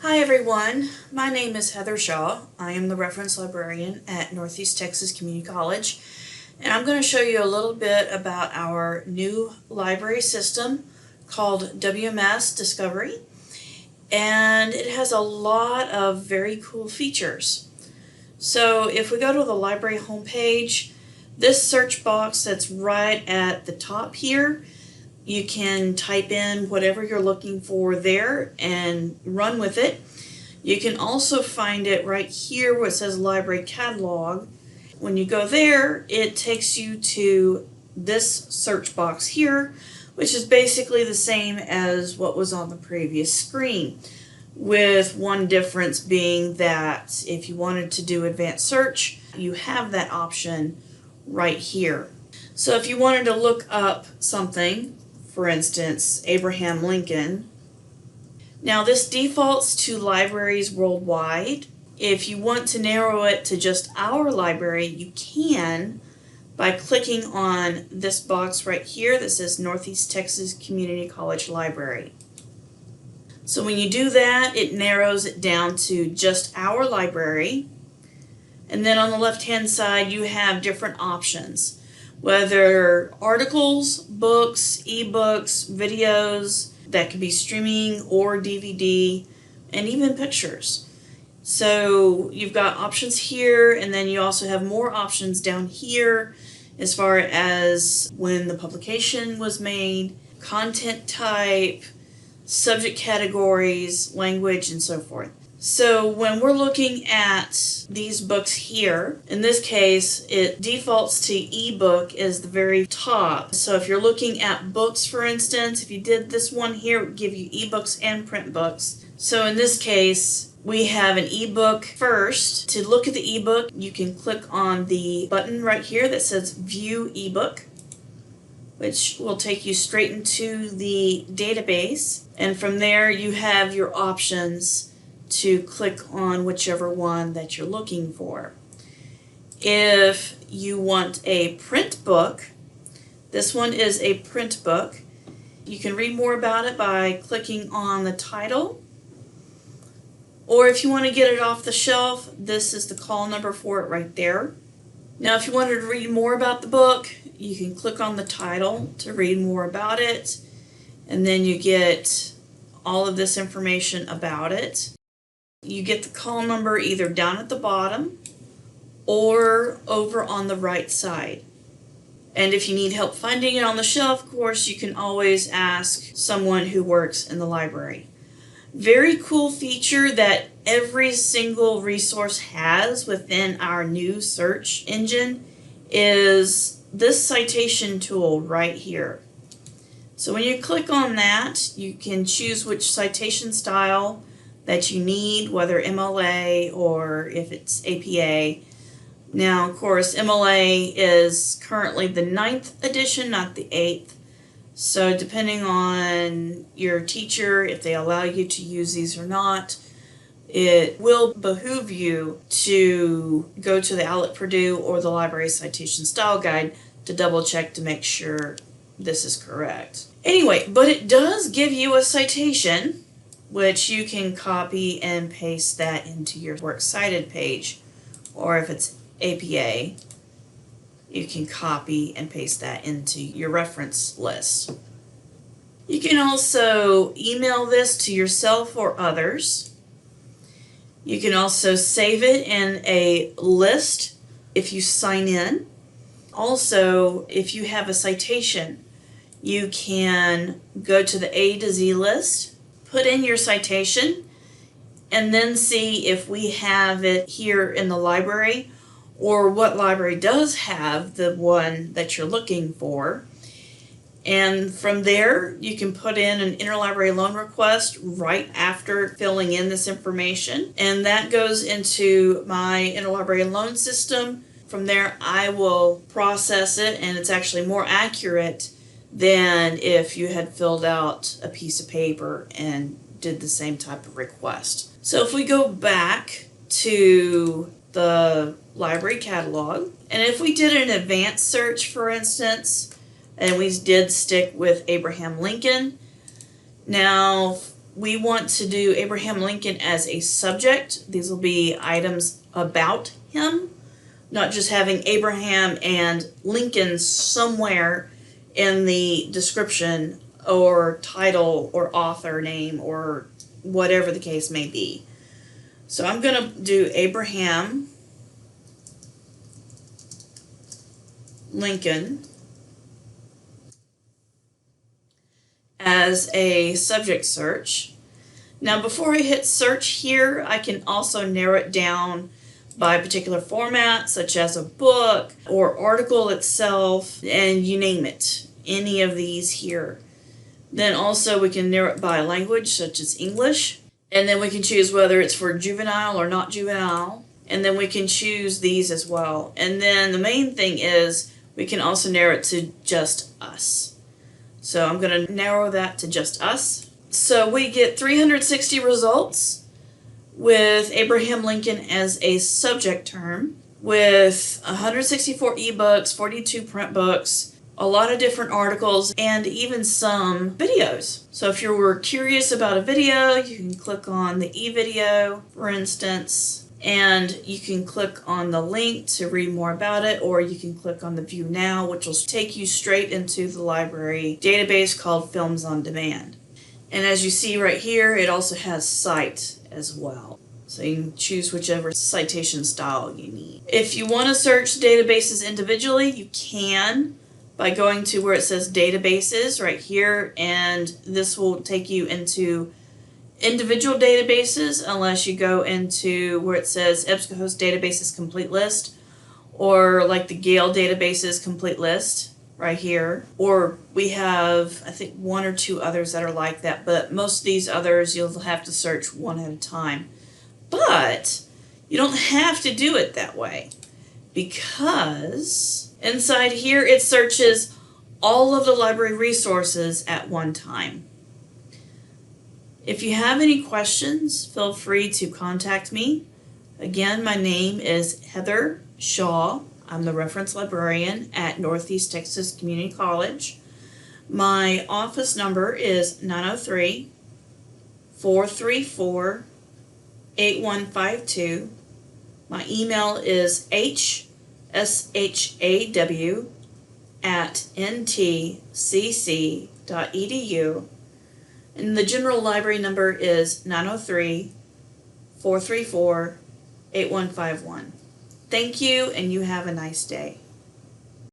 Hi everyone, my name is Heather Shaw. I am the reference librarian at Northeast Texas Community College, and I'm going to show you a little bit about our new library system called WMS Discovery, and it has a lot of very cool features. So if we go to the library homepage, this search box that's right at the top here, you can type in whatever you're looking for there and run with it. You can also find it right here where it says Library Catalog. When you go there, it takes you to this search box here, which is basically the same as what was on the previous screen, with one difference being that if you wanted to do advanced search, you have that option right here. So if you wanted to look up something, for instance, Abraham Lincoln. Now this defaults to libraries worldwide. If you want to narrow it to just our library, you can by clicking on this box right here that says Northeast Texas Community College Library. So when you do that, it narrows it down to just our library. And then on the left-hand side, you have different options. Whether articles, books, eBooks, videos that could be streaming or DVD, and even pictures. So you've got options here, and then you also have more options down here as far as when the publication was made, content type, subject categories, language, and so forth. So when we're looking at these books here, in this case, it defaults to ebook as the very top. So if you're looking at books, for instance, if you did this one here, it would give you ebooks and print books. So in this case, we have an ebook first. To look at the ebook, you can click on the button right here that says View eBook, which will take you straight into the database. And from there, you have your options to click on whichever one that you're looking for. If you want a print book, this one is a print book. You can read more about it by clicking on the title. Or if you want to get it off the shelf, this is the call number for it right there. Now if you wanted to read more about the book, you can click on the title to read more about it, and then you get all of this information about it. You get the call number either down at the bottom or over on the right side. And if you need help finding it on the shelf, of course, you can always ask someone who works in the library. Very cool feature that every single resource has within our new search engine is this citation tool right here. So when you click on that, you can choose which citation style that you need, whether MLA or if it's APA. Now, of course, MLA is currently the 9th edition, not the 8th. So depending on your teacher, if they allow you to use these or not, it will behoove you to go to the OWL at Purdue or the Library Citation Style Guide to double check to make sure this is correct. Anyway, but it does give you a citation, which you can copy and paste that into your Works Cited page. Or if it's APA, you can copy and paste that into your reference list. You can also email this to yourself or others. You can also save it in a list if you sign in. Also, if you have a citation, you can go to the A to Z list, put in your citation, and then see if we have it here in the library or what library does have the one that you're looking for. And from there, you can put in an interlibrary loan request right after filling in this information. And that goes into my interlibrary loan system. From there, I will process it, and it's actually more accurate than if you had filled out a piece of paper and did the same type of request. So if we go back to the library catalog, and if we did an advanced search, for instance, and we did stick with Abraham Lincoln, now we want to do Abraham Lincoln as a subject. These will be items about him, not just having Abraham and Lincoln somewhere in the description or title or author name or whatever the case may be. So I'm going to do Abraham Lincoln as a subject search. Now before I hit search here, I can also narrow it down by a particular format, such as a book or article itself, and you name it, any of these here. Then also we can narrow it by language, such as English, and then we can choose whether it's for juvenile or not juvenile, and then we can choose these as well. And then the main thing is we can also narrow it to just us. So I'm going to narrow that to just us. So we get 360 results with Abraham Lincoln as a subject term, with 164 ebooks, 42 print books, a lot of different articles, and even some videos. So if you were curious about a video, you can click on the e-video, for instance, and you can click on the link to read more about it, or you can click on the View Now, which will take you straight into the library database called Films on Demand. And as you see right here, it also has cite as well. So you can choose whichever citation style you need. If you want to search databases individually, you can by going to where it says databases right here, and this will take you into individual databases unless you go into where it says EBSCOhost databases complete list, or like the Gale databases complete list right here. Or we have, I think, one or two others that are like that, but most of these others you'll have to search one at a time. But you don't have to do it that way, because inside here it searches all of the library resources at one time. If you have any questions, feel free to contact me. Again, my name is Heather Shaw. I'm the reference librarian at Northeast Texas Community College. My office number is 903-434-8152. My email is hshaw@ntcc.edu. And the general library number is 903-434-8151. Thank you, and you have a nice day.